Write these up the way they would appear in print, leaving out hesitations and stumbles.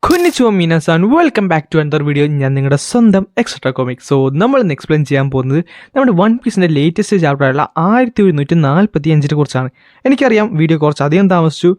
Konnichiwa minasan, welcome back to another video. ഞാൻ നിങ്ങളുടെ സ്വന്തം എക്സ്ട്രാ കോമിക്സ്. സോ നമ്മൾ ഇന്ന് എക്സ്പ്ലെയിൻ ചെയ്യാൻ പോകുന്നത് നമ്മുടെ വൺ പീസിൻ്റെ ലേറ്റസ്റ്റ് ചാപ്റ്ററായുള്ള 1145 കുറിച്ചാണ്. എനിക്കറിയാം വീഡിയോ കുറച്ച് അധികം താമസിച്ചു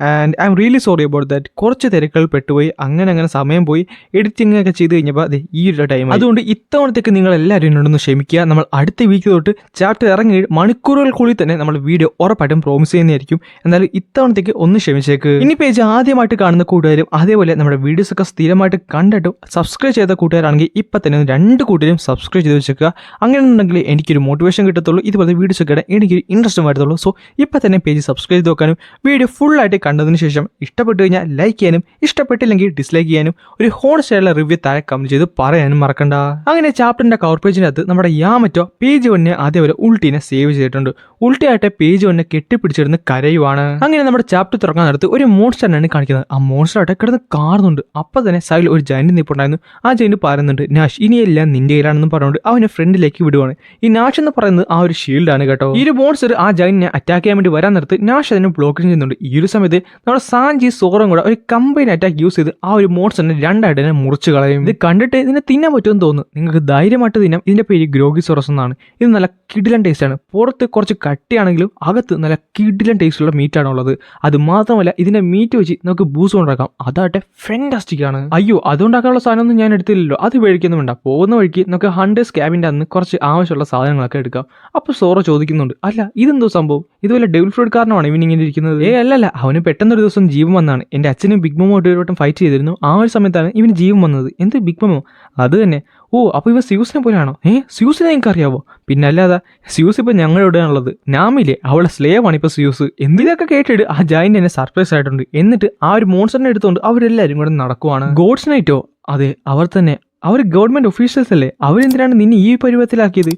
and I am really sorry about that. കുറച്ച് തിരക്കുകൾ പെട്ടുപോയി, അങ്ങനെ സമയം പോയി, എഡിറ്റിംഗ് ഒക്കെ ചെയ്ത് കഴിഞ്ഞപ്പോൾ അതെ ഈ ഒരു ടൈം. അതുകൊണ്ട് ഇത്തവണത്തേക്ക് നിങ്ങൾ എല്ലാവരും എന്നോടൊന്ന് ക്ഷമിക്കുക. നമ്മൾ അടുത്ത വീക്ക് തൊട്ട് ചാപ്റ്റർ ഇറങ്ങി മണിക്കൂറുകൾക്കുള്ളിൽ തന്നെ നമ്മൾ വീഡിയോ ഉറപ്പായിട്ടും പ്രോമിസ് ചെയ്യുന്നതായിരിക്കും. എന്നാലും ഇത്തവണത്തേക്ക് ഒന്ന് ക്ഷമിച്ചേക്ക്. ഇനി പേജ് ആദ്യമായിട്ട് കാണുന്ന കൂട്ടുകാരും അതേപോലെ നമ്മുടെ വീഡിയോസ് ഒക്കെ സ്ഥിരമായിട്ട് കണ്ടിട്ടും സബ്സ്ക്രൈബ് ചെയ്ത കൂട്ടുകാരാണെങ്കിൽ ഇപ്പം തന്നെ 2 കൂട്ടുകാരും സബ്സ്ക്രൈബ് ചെയ്ത് വെച്ചേക്കുക. അങ്ങനെയുണ്ടെങ്കിൽ എനിക്കൊരു മോട്ടിവേഷൻ കിട്ടത്തുള്ളൂ, ഇതുപോലെ വീഡിയോസ് ഒക്കെ ഇടാൻ എനിക്കൊരു ഇൻട്രസ്റ്റും വരത്തുള്ളൂ. സോ ഇപ്പം തന്നെ പേജ് സബ്സ്ക്രൈബ് ചെയ്ത് വെക്കാനും വീഡിയോ ഫുള്ളായിട്ട് കണ്ടതിന് ശേഷം ഇഷ്ടപ്പെട്ടു കഴിഞ്ഞാൽ ലൈക്ക് ചെയ്യാനും ഇഷ്ടപ്പെട്ടില്ലെങ്കിൽ ഡിസ്ലൈക്ക് ചെയ്യാനും ഒരു ഹോൺസ്റ്റൈലുള്ള റിവ്യൂ താഴെ കമന്റ് ചെയ്ത് പറയാനും മറക്കണ്ട. അങ്ങനെ ചാപ്റ്ററിന്റെ കവർ പേജിനകത്ത് നമ്മുടെ യാമറ്റോ പേജ് 1 അതേപോലെ ഉൾട്ടീനെ സേവ് ചെയ്തിട്ടുണ്ട്. ഉൾട്ടിയായിട്ട് പേജ് 1 കെട്ടിപ്പിടിച്ചിരുന്ന് കരയുവാണ്. അങ്ങനെ നമ്മുടെ ചാപ്റ്റർ തുറക്കാൻ നേരത്ത് ഒരു മോൺസ്റ്ററിനാണ് കാണിക്കുന്നത്. ആ മോൺസ്റ്ററായിട്ട് കിടന്ന് കാണുന്നുണ്ട്. അപ്പൊ തന്നെ സൈഡിൽ ഒരു ജൈന്റ് നിൽപ്പുണ്ടായിരുന്നു. ആ ജൈന്റ് പറയുന്നുണ്ട്, നാഷ് ഇനിയെല്ലാം നിന്റെ കയ്യിലാണെന്ന് പറഞ്ഞുകൊണ്ട് അവനെ ഫ്രണ്ടിലേക്ക് വിടുവാണ്. ഈ നാഷ് എന്ന് പറയുന്നത് ആ ഒരു ഷീൽഡാണ് കേട്ടോ. ഈ ഒരു മോൺസ്റ്റർ ആ ജൈന്റിനെ അറ്റാക്ക് ചെയ്യാൻ വേണ്ടി വരാൻ നേരത്ത് നാഷ് അതിനെ ബ്ലോക്ക് ചെയ്യുന്നുണ്ട്. ഈ ഒരു സമയത്ത് നമ്മുടെ സാൻജി സോറും കൂടെ ഒരു കമ്പൈൻ അറ്റാക്ക് യൂസ് ചെയ്ത് ആ ഒരു മോൺസ്റ്ററിനെ 2 ആയിട്ട് തന്നെ മുറിച്ച് കളയും. ഇത് കണ്ടിട്ട് ഇതിനെ തിന്നാൻ പറ്റുമെന്ന് തോന്നുന്നു. നിങ്ങൾക്ക് ധൈര്യമായിട്ട് തിന്നാം. ഇതിന്റെ പേര് ഗ്രോഗിസോറസ് എന്നാണ്. ഇത് നല്ല കിടിലൻ ടേസ്റ്റ് ആണ്. പുറത്ത് കുറച്ച് കട്ടിയാണെങ്കിലും അകത്ത് നല്ല കിടിലൻ ടേസ്റ്റുള്ള മീറ്റാണ് ഉള്ളത്. അത് മാത്രമല്ല ഇതിന്റെ മീറ്റ് വെച്ച് നമുക്ക് ബൂസ് ഉണ്ടാക്കാം. അതാട്ടെ ഫാന്റാസ്റ്റിക് ആണ്. അയ്യോ അതുകൊണ്ടാക്കാനുള്ള സാധനമൊന്നും ഞാൻ എടുത്തില്ലല്ലോ. അത് മേടിക്കൊന്നും വേണ്ട. പോകുന്ന വഴിക്ക് നമുക്ക് ഹണ്ടേഴ്സ് ക്യാബിന്റെ അന്ന് കുറച്ച് ആവശ്യമുള്ള സാധനങ്ങളൊക്കെ എടുക്കാം. അപ്പൊ സോറോ ചോദിക്കുന്നുണ്ട്, അല്ല ഇതെന്തോ സംഭവം, ഇതുപോലെ ഡെവിൾ ഫ്രൂട്ട് കാരണമാണ് ഇവനിങ്ങനെ ഇരിക്കുന്നത്? അല്ലല്ല, അവന് പെട്ടെന്നൊരു ദിവസം ജീവൻ വന്നാണ്. എന്റെ അച്ഛനും ബിഗ് മോമോട്ട് ഒരു വട്ടം ഫൈറ്റ് ചെയ്തിരുന്നു. ആ ഒരു സമയത്താണ് ഇവന് ജീവൻ വന്നത്. എന്ത് ബിഗ് മോമോ? അത് തന്നെ. ഓ അപ്പോൾ ഇവ സ്യൂസിനെ പോലെയാണോ? സ്യൂസിനെ നിങ്ങൾക്ക് അറിയാവോ? പിന്നെ അല്ലാതെ സ്യൂസ് ഇപ്പൊ ഞങ്ങളുടെ ഉള്ളത്. നാമില്ലേ അവളെ സ്ലേവ് ആണ് ഇപ്പൊ സ്യൂസ്. എന്തിനൊക്കെ കേട്ടിട്ട് ആ ജൈന്റ് എന്നെ സർപ്രൈസ് ആയിട്ടുണ്ട്. എന്നിട്ട് ആ ഒരു മോൺസ്റ്ററിനെ എടുത്തുകൊണ്ട് അവരെല്ലാവരും കൂടെ നടക്കുവാണ്. ഗോഡ്സ് നൈറ്റോ? അതെ അവർ തന്നെ. അവർ ഗവൺമെന്റ് ഒഫീഷ്യൽസ് അല്ലേ? അവരെന്തിനാണ് നിന്നെ ഈ പരുവത്തിലാക്കിയത്?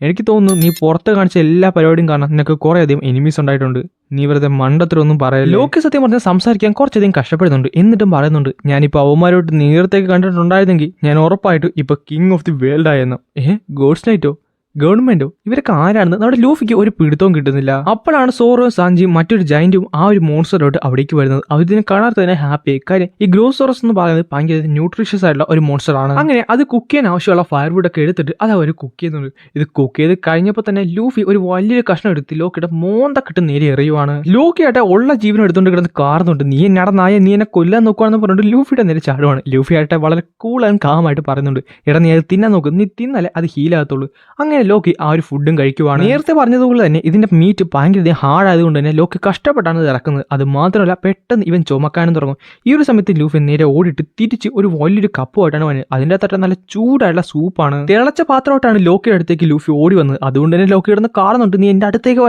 എനിക്ക് തോന്നുന്നു നീ പുറത്ത് കാണിച്ച എല്ലാ പരിപാടിയും കാരണം നിനക്ക് കുറേ അധികം എനിമീസ് ഉണ്ടായിട്ടുണ്ട്. നീ വെറുതെ മണ്ടത്തിലൊന്നും പറയല്ലേ. ലോക്കി സത്യം പറഞ്ഞാൽ സംസാരിക്കാൻ കുറച്ചധികം കഷ്ടപ്പെടുന്നുണ്ട്. എന്നിട്ടും പറയുന്നുണ്ട്, ഞാനിപ്പോൾ അവന്മാരോട്ട് നേരത്തേക്ക് കണ്ടിട്ടുണ്ടായിരുന്നെങ്കിൽ ഞാൻ ഉറപ്പായിട്ട് ഇപ്പൊ കിങ് ഓഫ് ദി വേൾഡ് ആയെന്ന്. ഗോഡ്സ് നൈറ്റോ? ഗവൺമെന്റോ? ഇവരൊക്കെ ആരാണെന്ന് നമ്മുടെ ലൂഫിക്ക് ഒരു പിടുത്തവും കിട്ടുന്നില്ല. അപ്പോഴാണ് സോറോ സാഞ്ചിയും മറ്റൊരു ജൈന്റും ആ ഒരു മോൺസ്റ്ററോട്ട് അവിടേക്ക് വരുന്നത്. അവരിതിനെ കാണാത്ത തന്നെ ഹാപ്പിയായി. കാര്യം ഈ ഗ്രോസോറസ് എന്ന് പറയുന്നത് ഭയങ്കര ന്യൂട്രീഷ്യസ് ആയിട്ടുള്ള ഒരു മോൺസ്റ്റർ ആണ്. അങ്ങനെ അത് കുക്ക് ചെയ്യാൻ ആവശ്യമുള്ള ഫയർവുഡ് ഒക്കെ എടുത്തിട്ട് അത് അവർ കുക്ക് ചെയ്യുന്നുണ്ട്. ഇത് കുക്ക് ചെയ്ത് കഴിഞ്ഞപ്പോൾ തന്നെ ലൂഫി ഒരു വലിയൊരു കഷ്ണം എടുത്ത് ലോക്കിയുടെ മോന്തക്കിട്ട് നേരെ എറിയുവാണ്. ലോക്കിയായിട്ട് ഉള്ള ജീവനം എടുത്തുകൊണ്ട് കിടന്ന് കാറുന്നുണ്ട്. നീ നടന്നായ നീ എന്നെ കൊല്ലാൻ നോക്കുവാണെന്ന് പറഞ്ഞിട്ട് ലൂഫിയുടെ നേരെ ചാടുവാണ്. ലൂഫി ആയിട്ട് വളരെ കൂൾ ആൻഡ് കാമായിട്ട് പറയുന്നുണ്ട്, എടാ നീ അത് തിന്നാൻ നോക്കും, നീ തിന്നാലേ അത് ഹീലാകത്തുള്ളൂ. അങ്ങനെ ലോക്കി ആ ഒരു ഫുഡും കഴിക്കുവാണ്. നേരത്തെ പറഞ്ഞതുപോലെ തന്നെ ഇതിന്റെ മീറ്റ് ഭയങ്കര ഹാർഡ് ആയതുകൊണ്ട് തന്നെ ലോക്കി കഷ്ടപ്പെട്ടാണ് ഇത് ഇറക്കുന്നത്. അത് മാത്രമല്ല പെട്ടെന്ന് ഇവൻ ചുമക്കാനും തുടങ്ങും. ഈ ഒരു സമയത്ത് ലൂഫി നേരെ ഓടിയിട്ട് തിരിച്ച് ഒരു വലിയൊരു കപ്പുമായിട്ടാണ് വന്നത്. അതിൻ്റെ അകത്ത് നല്ല ചൂടായിട്ടുള്ള സൂപ്പാണ്. തിളച്ച പാത്രമായിട്ടാണ് ലോക്കിയുടെ അടുത്തേക്ക് ലൂഫി ഓടി വന്നത്. അതുകൊണ്ട് തന്നെ ലോക്കി കിടന്ന് കാണുന്നുണ്ട്, നീ എന്റെ അടുത്തേക്ക്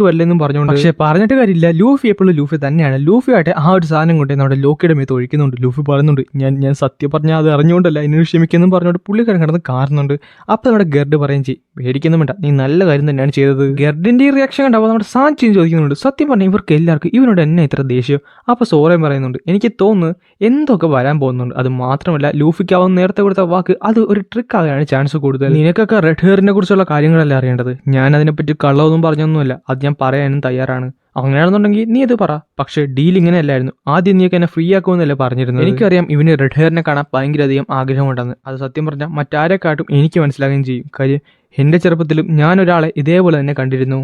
വരില്ല എന്നും പറഞ്ഞുകൊണ്ട്. പക്ഷേ പറഞ്ഞിട്ട് കാര്യമില്ല, ലൂഫി എപ്പോഴും ലൂഫി തന്നെയാണ്. ലൂഫിയായിട്ട് ആ ഒരു സാധനം കൊണ്ട് നമ്മുടെ ലോക്കിയുടെ മേത്ത് ഒഴിക്കുന്നുണ്ട്. ലൂഫി പറയുന്നുണ്ട്, ഞാൻ സത്യം പറഞ്ഞാൽ അത് അറിഞ്ഞുകൊണ്ടല്ല, എന്നോട് ക്ഷമിക്കുന്നു പറഞ്ഞുകൊണ്ട് പുള്ളിക്കാരൻ കിടന്ന് കാണുന്നുണ്ട്. അപ്പൊ നമ്മുടെ ഗർഡ് പറയും ചെയ്യും, പേടിക്കുന്നു വേണ്ട, നീ നല്ല കാര്യം തന്നെയാണ് ചെയ്തത്. ഗർഡിന്റെ ഈ റിയാക്ഷൻ കണ്ടപ്പോൾ നമ്മുടെ സാഞ്ചിയും ചോദിക്കുന്നുണ്ട്, സത്യം പറഞ്ഞാൽ ഇവർക്ക് എല്ലാവർക്കും ഇവനോട് എന്നെ ഇത്ര ദേഷ്യം? അപ്പൊ സോറയും പറയുന്നുണ്ട്, എനിക്ക് തോന്നുന്നു എന്തൊക്കെ വരാൻ പോകുന്നുണ്ട്. അത് മാത്രമല്ല ലൂഫിക്ക് അവൻ നേരത്തെ കൊടുത്ത വാക്ക് അത് ഒരു ട്രിക്ക് ആകാനാണ് ചാൻസ് കൂടുതൽ. നിനക്കൊക്കെ റെഡ് ഹെയറിനെ കുറിച്ചുള്ള കാര്യങ്ങളല്ല അറിയേണ്ടത്. ഞാൻ അതിനെപ്പറ്റി കള്ളമൊന്നും പറഞ്ഞൊന്നുമല്ല, അത് ഞാൻ പറയാനും തയ്യാറാണ്. അങ്ങനെയാണെന്നുണ്ടെങ്കിൽ നീ അത് പറ. പക്ഷേ ഡീൽ ഇങ്ങനെ അല്ലായിരുന്നു. ആദ്യം നീയൊക്കെ എന്നെ ഫ്രീ ആക്കുമെന്നല്ലേ പറഞ്ഞിരുന്നത്. എനിക്കറിയാം ഇവന് റെഡ് ഹെയറിനെ കാണാൻ ഭയങ്കര അധികം ആഗ്രഹമുണ്ടെന്ന്. അത് സത്യം പറഞ്ഞാൽ മറ്റാരെക്കാട്ടും എനിക്ക് മനസ്സിലാകുകയും ചെയ്യും. കാര്യം എൻ്റെ ചെറുപ്പത്തിലും ഞാനൊരാളെ ഇതേപോലെ തന്നെ കണ്ടിരുന്നു.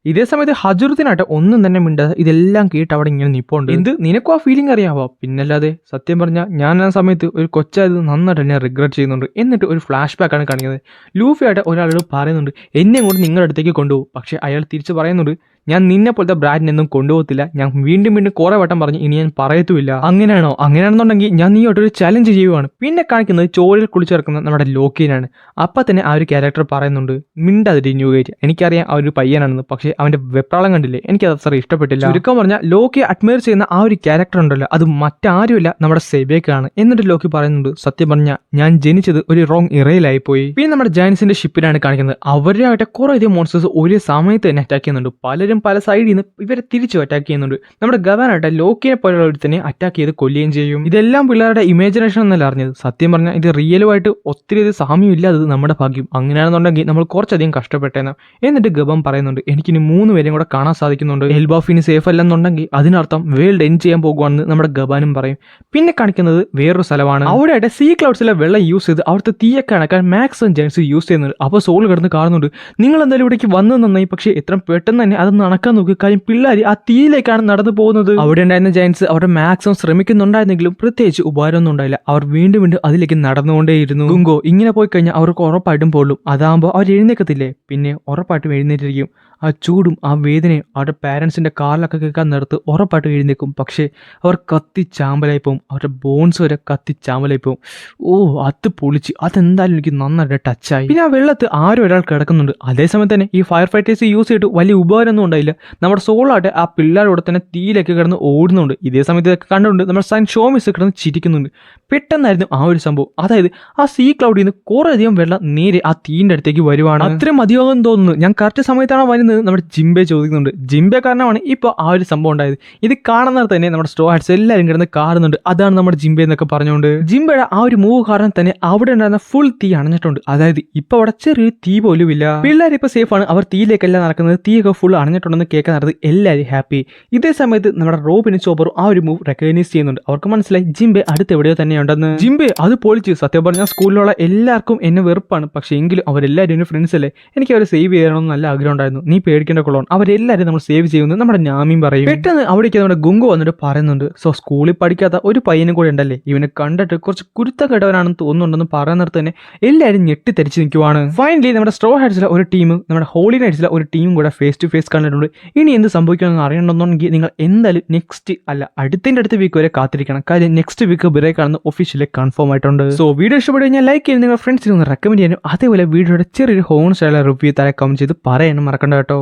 ഇതേ സമയത്ത് ഹജുറത്തിനായിട്ട് ഒന്നും തന്നെ മിണ്ടാതെ ഇതെല്ലാം കേട്ട് അവിടെ ഇങ്ങനെ നിൽപ്പുണ്ട്. എന്ത് നിനക്കും ആ ഫീലിംഗ് അറിയാവോ? പിന്നല്ലാതെ സത്യം പറഞ്ഞാൽ ഞാൻ ആ സമയത്ത് ഒരു കൊച്ചായത് നന്നായിട്ട് എന്നെ റിഗ്രറ്റ് ചെയ്യുന്നുണ്ട്. എന്നിട്ട് ഒരു ഫ്ലാഷ് ബാക്കാണ് കാണിക്കുന്നത്. ലൂഫിയായിട്ട് ഒരാളോട് പറയുന്നുണ്ട്, എന്നെ കൊണ്ട് നിങ്ങളുടെ അടുത്തേക്ക് കൊണ്ടുപോകും. പക്ഷേ അയാൾ തിരിച്ച് പറയുന്നുണ്ട്, ഞാൻ നിന്നെ പോലത്തെ ബ്രാൻഡിനൊന്നും കൊണ്ടുപോകത്തില്ല. ഞാൻ വീണ്ടും കുറേ വട്ടം പറഞ്ഞ് ഇനി ഞാൻ പറയത്തുമില്ല. അങ്ങനെയാണോ? അങ്ങനെയാണെന്നുണ്ടെങ്കിൽ ഞാൻ നീയോട്ടൊരു ചലഞ്ച് ചെയ്യുവാണ്. പിന്നെ കാണിക്കുന്നത് ചോരിൽ കുളിച്ചിറക്കുന്ന നമ്മുടെ ലോക്കിനാണ്. അപ്പം തന്നെ ആ ഒരു ക്യാരക്ടർ പറയുന്നുണ്ട്, മിണ്ടാതിരി ന്യൂ ഗേറ്റ്, എനിക്കറിയാം ആ ഒരു പയ്യനാണെന്ന്, പക്ഷേ അവൻ്റെ വെപ്രാളം കണ്ടില്ലേ, എനിക്കത് അത്ര ഇഷ്ടപ്പെട്ടില്ല. ചുരുക്കം പറഞ്ഞാൽ ലോക്കി അഡ്മയർ ചെയ്യുന്ന ആ ഒരു ക്യാരക്ടർ ഉണ്ടല്ലോ, അത് മറ്റാരുമില്ല നമ്മുടെ സെബേക്കാണ്. എന്നിട്ട് ലോക്കി പറയുന്നുണ്ട്, സത്യം പറഞ്ഞാൽ ഞാൻ ജനിച്ചത് ഒരു റോങ് ഇറയിലായി പോയി. പിന്നെ നമ്മുടെ ജയൻസിന്റെ ഷിപ്പിലാണ് കാണിക്കുന്നത്. അവരായിട്ട് കുറേ അധികം മോൺസ്റ്റേഴ്സ് ഒരേ സമയത്ത് തന്നെ അറ്റാക്ക് ചെയ്യുന്നുണ്ട്. പലരും എല്ലാവരും പല സൈഡിൽ നിന്ന് ഇവരെ തിരിച്ചു അറ്റാക്ക് ചെയ്യുന്നുണ്ട്. നമ്മുടെ ഗവാനായിട്ട് ലോക്കിനെ പോലുള്ള ഒരു തന്നെ അറ്റാക്ക് ചെയ്ത് കൊല്ലുകയും ചെയ്യും. ഇതെല്ലാം പിള്ളേരുടെ ഇമാജിനേഷൻ എന്നല്ല അറിഞ്ഞത്. സത്യം പറഞ്ഞാൽ ഇത് റിയലുമായിട്ട് ഒത്തിരി സാമ്യം ഇല്ലാത്തത് നമ്മുടെ ഭാഗ്യം. അങ്ങനെയാണെന്നുണ്ടെങ്കിൽ നമ്മൾ കുറച്ചധികം കഷ്ടപ്പെട്ടേന്ന്. എന്നിട്ട് ഗബം പറയുന്നുണ്ട്, എനിക്കിനി 3 പേരെയും കൂടെ കാണാൻ സാധിക്കുന്നുണ്ട്. എൽബാഫിന് സേഫ് അല്ലെന്നുണ്ടെങ്കിൽ അതിനർത്ഥം വേൾഡ് എൻഡ് ചെയ്യാൻ പോകുവാണെന്ന് നമ്മുടെ ഗബാനും പറയും. പിന്നെ കാണിക്കുന്നത് വേറൊരു സ്ഥലമാണ്. അവിടെയായിട്ട് സീ ക്ലൗഡ്സിലെ വെള്ളം യൂസ് ചെയ്ത് അവിടുത്തെ തീയൊക്കെ അണക്കാൻ മാക്സും ജെയിംസും യൂസ് ചെയ്യുന്നുണ്ട്. അപ്പോൾ സോൾ കിടന്ന് കാണുന്നുണ്ട്, നിങ്ങൾ എന്തായാലും ഇവിടേക്ക് വന്നു നന്നായി, പക്ഷേ എത്ര പെട്ടെന്ന് തന്നെ അതൊന്ന് അണക്കാൻ നോക്കി. കാര്യം പിള്ളേർ ആ തീയിലേക്കാണ് നടന്നു പോകുന്നത്. അവിടെ ഉണ്ടായിരുന്ന ജയൻസ് അവരുടെ മാക്സിമം ശ്രമിക്കുന്നുണ്ടായിരുന്നെങ്കിലും പ്രത്യേകിച്ച് ഉപകാരമൊന്നും ഉണ്ടായില്ല. അവർ വീണ്ടും അതിലേക്ക് നടന്നുകൊണ്ടേയിരുന്നു. ഗുങ്കോ ഇങ്ങനെ പോയി കഴിഞ്ഞാൽ അവർക്ക് ഉറപ്പായിട്ടും പോലും. അതാകുമ്പോൾ അവർ എഴുന്നേക്കത്തില്ലേ, പിന്നെ ഉറപ്പായിട്ടും എഴുന്നേറ്റിരിക്കും. ആ ചൂടും ആ വേദനയും അവരുടെ പാരൻസിന്റെ കാറിലൊക്കെ കേൾക്കാൻ നേരത്ത് ഉറപ്പായിട്ടും എഴുന്നേക്കും. പക്ഷേ അവർ കത്തിച്ചാമ്പലായി പോകും. അവരുടെ ബോൺസ് വരെ കത്തിച്ചാമ്പലായി പോകും. ഓ, അത് പൊളിച്ച്, അതെന്തായാലും എനിക്ക് നന്നായിട്ട് ടച്ചായി. പിന്നെ ആ വെള്ളത്ത് ആരും ഒരാൾ കിടക്കുന്നുണ്ട്. അതേസമയം തന്നെ ഈ ഫയർ ഫൈറ്റേഴ്സ് യൂസ് ചെയ്തിട്ട് വലിയ ഉപകാരമൊന്നും ഉണ്ടായില്ല. നമ്മുടെ സോളായിട്ട് ആ പിള്ളേരോടെ തന്നെ തീയിലേക്ക് കിടന്ന് ഓടുന്നുണ്ട്. ഇതേ സമയത്ത് ഇതൊക്കെ കണ്ടുകൊണ്ട് നമ്മുടെ സൺ ഷോമിസ് കിടന്ന് ചിരിക്കുന്നുണ്ട്. പെട്ടെന്നായിരുന്നു ആ ഒരു സംഭവം. അതായത് ആ സീ ക്ലൗഡിൽ നിന്ന് കുറെ അധികം വെള്ളം നേരെ ആ തീയിൻ്റെ അടുത്തേക്ക് വരുവാണ്. അത്രയും മതിയാകുമെന്ന് തോന്നുന്നു. ഞാൻ കറക്റ്റ് സമയത്താണ് വരുന്നത് നമ്മുടെ ജിംബെ ചോദിക്കുന്നുണ്ട്. ജിംബെ കാരണമാണ് ഇപ്പോൾ ആ ഒരു സംഭവം ഉണ്ടായത്. ഇത് കാണുന്നത് തന്നെ നമ്മുടെ സ്ട്രോ ഹാറ്റ്സ് എല്ലാവരും കിടന്ന് കാണുന്നുണ്ട്. അതാണ് നമ്മുടെ ജിംബെ എന്നൊക്കെ പറഞ്ഞുകൊണ്ട്. ജിംബയുടെ ആ ഒരു മൂവ് കാരണം തന്നെ അവിടെ ഉണ്ടായിരുന്ന ഫുൾ തീ അണഞ്ഞിട്ടുണ്ട്. അതായത് ഇപ്പൊ അവിടെ ചെറിയൊരു തീ പോലും ഇല്ല. പിള്ളേർ ഇപ്പൊ സേഫ് ആണ്. അവർ തീയിലേക്കല്ല നടക്കുന്നത്. തീയൊക്കെ ഫുൾ അണഞ്ഞിട്ടുണ്ടെന്ന് കേൾക്കാൻ നടന്നത് എല്ലാവരും ഹാപ്പി. ഇതേ സമയത്ത് നമ്മുടെ റോബിനും ചോപ്പറും ആ ഒരു മൂവ് റെക്കഗ്നൈസ് ചെയ്യുന്നുണ്ട്. അവർക്ക് മനസ്സിലായി ജിംബെ അടുത്ത് എവിടെയോ തന്നെയുണ്ടെന്ന്. ജിംബെ അത് പൊളിച്ച്. സത്യം പറഞ്ഞാൽ സ്കൂളിലുള്ള എല്ലാവർക്കും എന്നെ വെറുപ്പാണ്. പക്ഷേ എങ്കിലും അവരെല്ലാവരും എൻ്റെ ഫ്രണ്ട്സ് അല്ലേ, എനിക്ക് അവരെ സേവ് ചെയ്യണമെന്ന് നല്ല ആഗ്രഹം ഉണ്ടായിരുന്നു. നീ പേടിക്കേണ്ട കൊള്ളോൺ, അവരെല്ലാവരും നമ്മൾ സേവ് ചെയ്യുന്നത് നമ്മുടെ നാമിയും പറയും. പെട്ടെന്ന് അവിടേക്ക് നമ്മുടെ ഗുങ്കോ വന്നിട്ട് പറയുന്നുണ്ട്, സോ സ്കൂളിൽ പഠിക്കാത്ത ഒരു പയ്യനും കൂടെ ഉണ്ടല്ലേ, ഇവനെ കണ്ടിട്ട് കുറച്ച് കുരുത്തം കെട്ടവനാണെന്ന് തോന്നുന്നുണ്ടെന്ന് പറയുന്നിടത്ത് തന്നെ എല്ലാവരും ഞെട്ടിത്തെരിച്ച് നിൽക്കുവാണ്. ഫൈനലി നമ്മുടെ സ്ട്രോ ഹാറ്റ്സിലെ ഒരു ടീമും നമ്മുടെ ഹോളി നൈറ്റ്സിലെ ഒരു ടീമും കൂടെ ഫേസ് ടു ഫേസ് കണ്ടിട്ടുണ്ട്. ഇനി എന്ത് സംഭവിക്കുമെന്ന് അറിയണമെന്നുണ്ടെങ്കിൽ നിങ്ങൾ എന്തായാലും നെക്സ്റ്റ് അല്ല അടുത്ത വീക്ക് വരെ കാത്തിരിക്കണം. കാര്യം നെക്സ്റ്റ് വീക്ക് ബ്രേക്ക് ആണെന്ന് ഒഫീഷ്യലി കൺഫേം ആയിട്ടുണ്ട്. സോ വീഡിയോ ഇഷ്ടപ്പെട്ടു കഴിഞ്ഞാൽ ലൈക്ക് ചെയ്ത് നിങ്ങളുടെ ഫ്രണ്ട്സിന് ഒന്ന് റെക്കമെൻഡ് ചെയ്യാനും അതേപോലെ വീഡിയോയുടെ ചെറിയൊരു ഹോൺ സ്റ്റൈൽ റിവ്യൂ താഴെ കമന്റ് ചെയ്ത് പറയാനും മറക്കണ്ട കേട്ടോ.